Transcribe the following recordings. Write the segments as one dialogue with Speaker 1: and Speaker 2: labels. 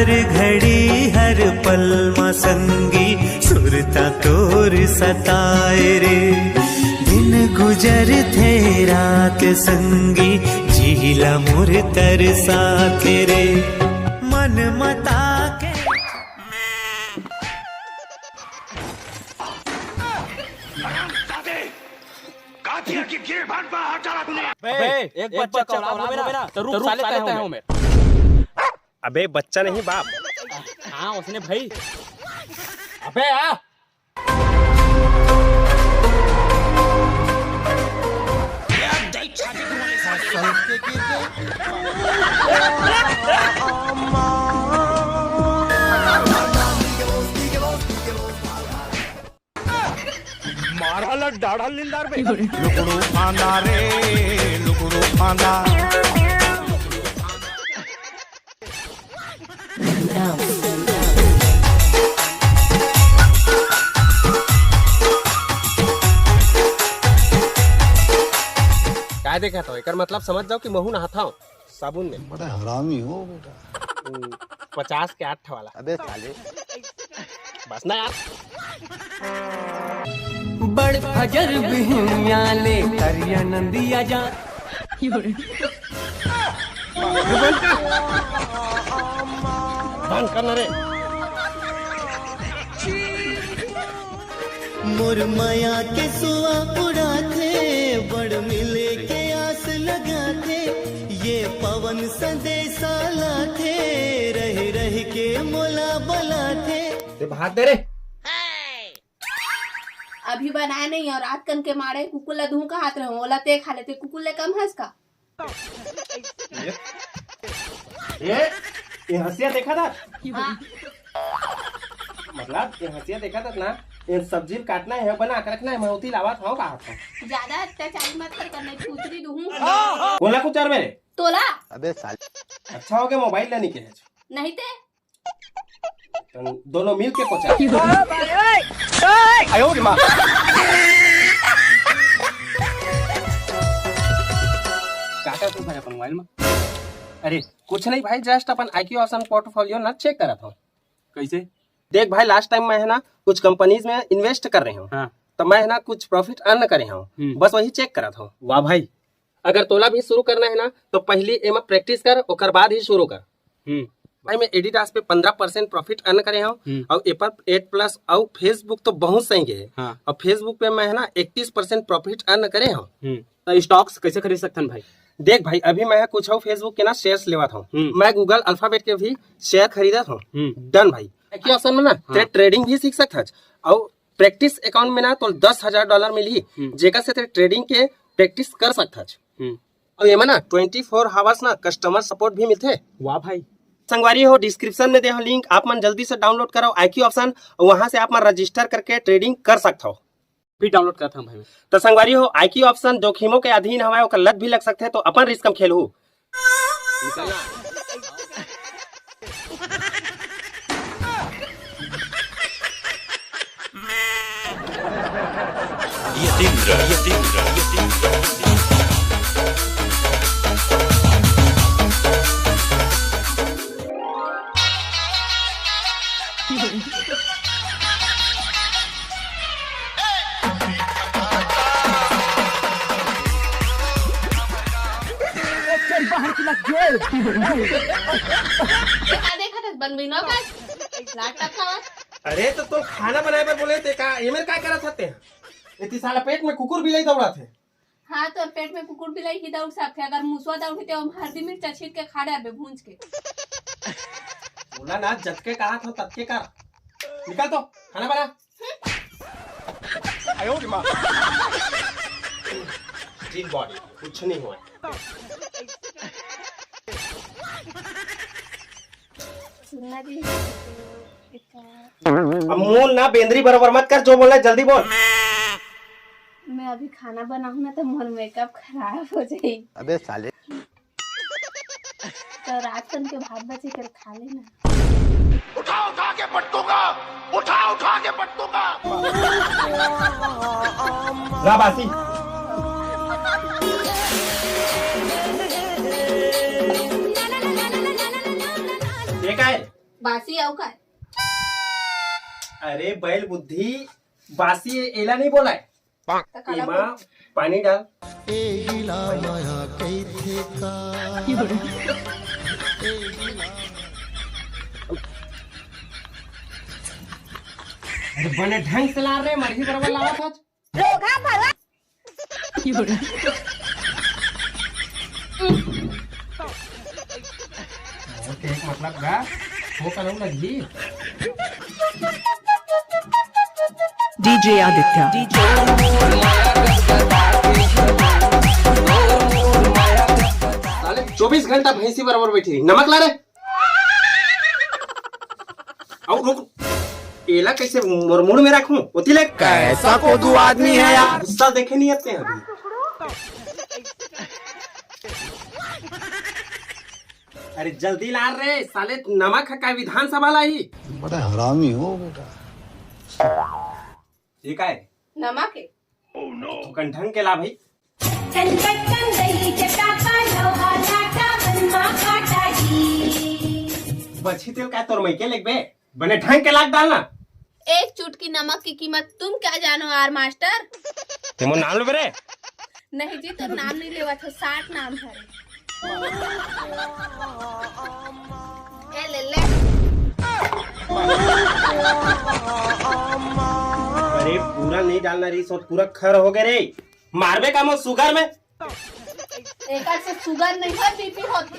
Speaker 1: हर घड़ी हर पल मां संगी सुरता तोर सताए रे। दिन गुजर थे रात संगी झीला मोर तरसा तेरे मन मता के।
Speaker 2: एक बच्चा का औलाद हो मेरा तो रूप साले कहता हूं मैं।
Speaker 3: अबे बच्चा नहीं बाप।
Speaker 2: हाँ उसने भाई। अबे आ
Speaker 3: मारा डाढ़ा लिंदार पे
Speaker 4: लुकड़ू खाना रे लुकड़ू खाना।
Speaker 3: क्या देखा था एकर मतलब समझ जाओ कि महू नहाता हूँ साबुन में।
Speaker 4: बड़ा हरामी हो बेटा।
Speaker 3: 50 के 8 वाला।
Speaker 4: अबे साले
Speaker 3: बस ना यार।
Speaker 1: बड़ फजर बिहनियाले करिया नंदिया जा।
Speaker 3: बंद करना रे।
Speaker 1: मुरमया के सुआ उड़ाते बड़ मिले के आस लगाते ये पवन संदेशा लाते रह रह के मोला बलाते।
Speaker 3: भाग दे रे।
Speaker 5: अभी बनाया नहीं और रात कन के मारे कुकुला धू का हाथ रहो ओला ते खा लेते कुकुले कम हंस का।
Speaker 3: ये हंसिया देखा था।
Speaker 5: हाँ।
Speaker 3: मतलब ये हंसिया देखा था ना। ये सब्जी काटना है बना कर रखना है मैं उती लावा था कहा था।
Speaker 5: ज्यादा अत्याचार मत कर करने पूछरी दूँ।
Speaker 3: बोला कुछ और मेरे।
Speaker 5: तोला।
Speaker 4: अबे साले
Speaker 3: अच्छा हो गया मोबाइल लेने के है।
Speaker 5: नहीं ते
Speaker 3: दोनों मिल के पहुंचा। आयो रे माँ। काटा तू भाई अपन मोबाइल में। अरे कुछ नहीं भाई जस्ट अपन IQ ऑप्शन पोर्टफोलियो ना चेक करा था।
Speaker 2: कैसे?
Speaker 3: देख भाई लास्ट टाइम मैं है ना कुछ कंपनीज में इन्वेस्ट कर रहे हूँ।
Speaker 2: हाँ।
Speaker 3: तो मैं है ना कुछ प्रॉफिट अर्न करे हूँ बस वही चेक करा था।
Speaker 2: वाह भाई।
Speaker 3: अगर तोला भी शुरू करना है ना तो पहले एमा प्रैक्टिस कर और बाद ही शुरू कर। भाई मैं एडिडास पे 15% प्रॉफिट अर्न करे हूँ और एप्पल 8+ और फेसबुक तो बहुत सही है।
Speaker 2: हाँ।
Speaker 3: और फेसबुक पे मैं है ना 31% प्रॉफिट अर्न करे हूँ।
Speaker 2: तो स्टॉक्स कैसे खरीद सकते हैं भाई?
Speaker 3: देख भाई अभी मैं कुछ फेसबुक के ना शेयर्स लेवा था। मैं गूगल अल्फाबेट के भी शेयर खरीदा था। डन भाई क्या ऑप्शन में ना तेरे ट्रेडिंग भी सीख सकता है और प्रैक्टिस अकाउंट में ना तो $10,000 मिली जेकर से तेरे ट्रेडिंग के प्रैक्टिस कर सकता है। और ये में ना 24 आवर्स ना कस्टमर सपोर्ट भी मिलते।
Speaker 2: वाह भाई।
Speaker 3: संगवारी हो डिस्क्रिप्शन में दे लिंक आप मन जल्दी से डाउनलोड करो IQ ऑप्शन वहां से आप मन रजिस्टर करके ट्रेडिंग कर सकते हो।
Speaker 2: भी डाउनलोड करता हूँ भाई।
Speaker 3: तो संगवारी हो IQ ऑप्शन जोखिमों के अधीन हमारे ओकर लत भी लग सकते हैं तो अपन रिस्क में खेलू।
Speaker 5: देखा था बन भी ना
Speaker 3: अरे तो तुम खाना बनाए पर बोले थे का ये मेरे क्या करा था इतनी साला पेट में कुकुर बिलाई दौड़ा थे।
Speaker 5: हाँ तो पेट में कुकुर बिलाई की दौड़ सकते अगर मुसवा दौड़ी तो हम हल्दी मिर्च छीट के खा रहे भूंज के।
Speaker 3: बोला ना जटके कहा था तब के कर निकल तो खाना बना। आयो रे माँ। बॉडी कुछ नहीं हुआ। अमूल ना बेंद्री बराबर मत कर जो बोल रहा है जल्दी बोल।
Speaker 5: मैं अभी खाना बनाऊँ ना तो मोर मेकअप खराब हो जाए।
Speaker 4: अबे साले
Speaker 5: तो रात के भात बचे कर खा लेना।
Speaker 4: उठा उठा के पटकूंगा उठा के पटकूंगा।
Speaker 3: बासी ये क्या है
Speaker 5: बासी आउ का
Speaker 3: अरे बैल बुद्धि, बासी एला नहीं बोला है। एमा पानी डाल। अरे बने ढंग से ला रहे, मर्जी बराबर लावा था। ओके, मतलब गा वो कलम लगी।
Speaker 6: DJ Aditya.
Speaker 3: साले 24 घंटा भैंसी बराबर बैठी रही, नमक ला रहे। और रुक, एला कैसे मुड़ में रखूं? उतिले कैसा को दो आदमी है यार, गुस्सा देखे नहीं आते हैं अभी। अरे जल्दी ला रे साले, नमक का विधानसभा लाई।
Speaker 7: बड़ा हरामी हो बेटा।
Speaker 3: ये का है?
Speaker 5: नमक है।
Speaker 3: तो कंठन के ला भाई। बची तेल का तोर मैके लेग बे, बने ढंग के लाग डालना।
Speaker 5: एक चुटकी नमक की कीमत तुम क्या जानो यार मास्टर?
Speaker 3: तुम नाम लो बरे।
Speaker 5: नहीं जी, तो नाम नहीं लेवा था, 60 नाम है। ए ले ले।
Speaker 3: अरे पूरा नहीं डालना री, सो पूरा खर हो गए रे। मारबे का मो शुगर में।
Speaker 5: एक से शुगर नहीं है, बीपी होती।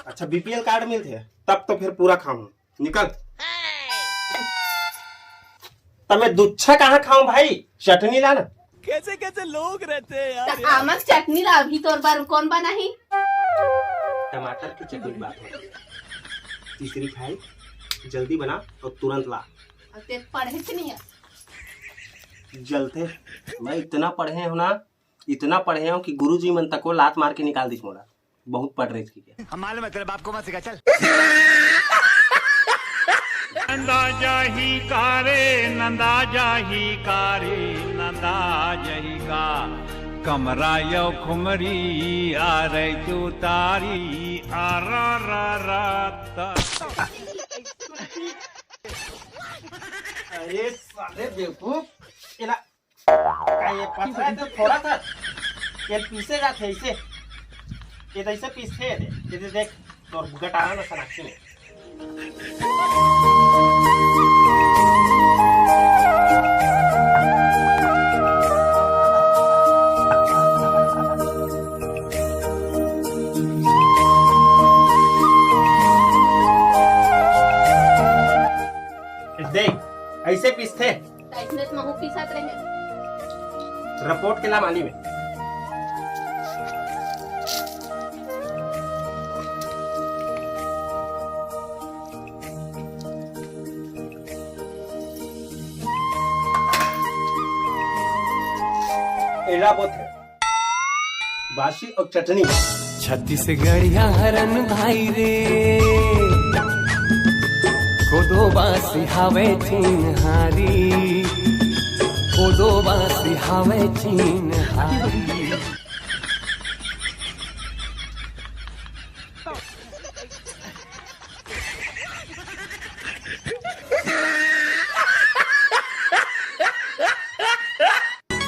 Speaker 3: अच्छा बीपीएल कार्ड मिलते हैं तब तो फिर पूरा खाऊं। निकल। तब मैं दुच्छा कहाँ खाऊं भाई? चटनी लाना।
Speaker 2: कैसे कैसे लोग रहते हैं यार।
Speaker 5: तो आमक चटनी ला भी तोर बार कौन बनाही?
Speaker 3: टमाटर की चटनी की बात है। तीसरी खाई, जल्दी बना और तुरंत ला।
Speaker 5: ते पढ़े से नहीं है।
Speaker 3: जलते मैं इतना पढ़े हूँ ना, इतना पढ़े हूँ कि गुरुजी मन तक को लात मार के निकाल दी मोड़ा। बहुत पढ़ रही थी।
Speaker 7: हम मालूम है तेरे बाप को मत सिखा, चल।
Speaker 4: नंदा जाही कारे, नंदा जाही कारे, नंदा जाही का कमरा यो खुमरी आ रही तू तारी आ रा रा रा।
Speaker 3: अरे साले बेवकूफ, इला का ये पथरा है तो थोड़ा सा ये पीसेगा थे इसे, ये तो ऐसे पीसते हैं। ये देख तो गटारा ना सनाक्षी में। देख ऐसे पीसते
Speaker 5: ऐसने तो महू पीसत रहे।
Speaker 3: रिपोर्ट के नाम आनी में। एला बोत है बासी और चटनी।
Speaker 1: छत्तीसगढ़िया हरन भाई रे, कोदो बासी हावे चीन हारी, कोदो बासी हावे चीन हारी।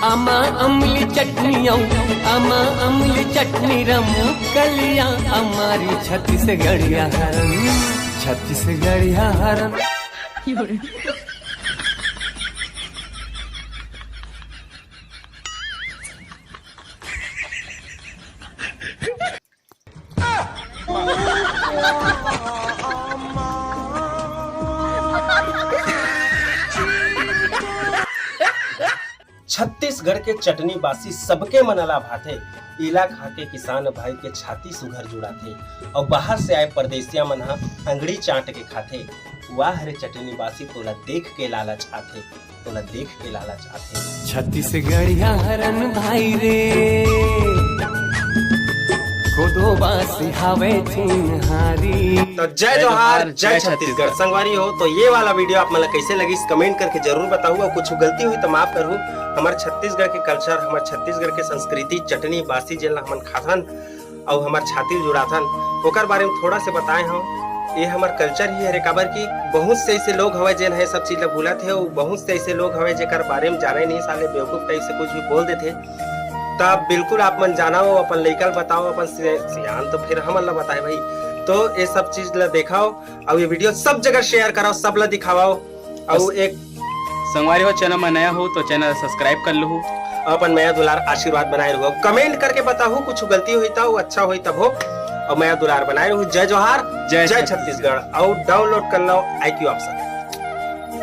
Speaker 1: आमा अमली चटनी आमा अमली चटनी रमू कलिया हमारी छत्तीसगढ़िया हरन, छत्तीसगढ़िया हरन।
Speaker 3: छत्तीसगढ़ के चटनी बासी सबके मनला भाते। इला खा के किसान भाई के छाती सुघर जुड़ा थे और बाहर से आए परदेसिया मन अंगड़ी चाट के खाते। वाह रे चटनी बासी, तोला देख के लालच आथे, तोला देख के लालच आथे।
Speaker 1: छत्तीसगढ़िया हरन भाई रे, कोदो बासी हावे चीन हारी।
Speaker 3: तो जय जोहार, जय छत्तीसगढ़। संगवारी हो तो ये वाला वीडियो आप मतलब कैसे लगी कमेंट करके जरूर बताओ, और कुछ गलती हुई तो माफ करूँ। हमारे छत्तीसगढ़ के कल्चर, हमारे छत्तीसगढ़ के संस्कृति, चटनी बासी जेला हमन खाथन और हमार छाती जुड़ाथन, ओकर बारे में थोड़ा से बताए हम। ये हमार कल्चर ही है रे, काबर की बहुत से ऐसे लोग हवे जेन है सब चीज ला भूला थे, और बहुत से ऐसे लोग हवे जेकर बारे में जाने नहीं, साले बेवकूफ टाइप से कुछ भी बोल देते। तब बिल्कुल आप मन जाना हो, अपन लइकल बताओ, अपन सियान तो फिर हमन ला बताए भाई। तो ये सब चीज ला दिखाओ और ये वीडियो सब जगह शेयर कराओ, सब ला दिखाओ। और एक
Speaker 2: संगवारी हो चैनल में नया हो तो चैनल सब्सक्राइब कर लो,
Speaker 3: अपन मैं दुलार आशीर्वाद बनाए रहो। कमेंट करके बताओ कुछ गलती हुई था, अच्छा हुई तब हो। और मैं दुलार बनाए रहूं। जय जोहार, जय छत्तीसगढ़। और डाउनलोड कर लो IQ ऑप्शन।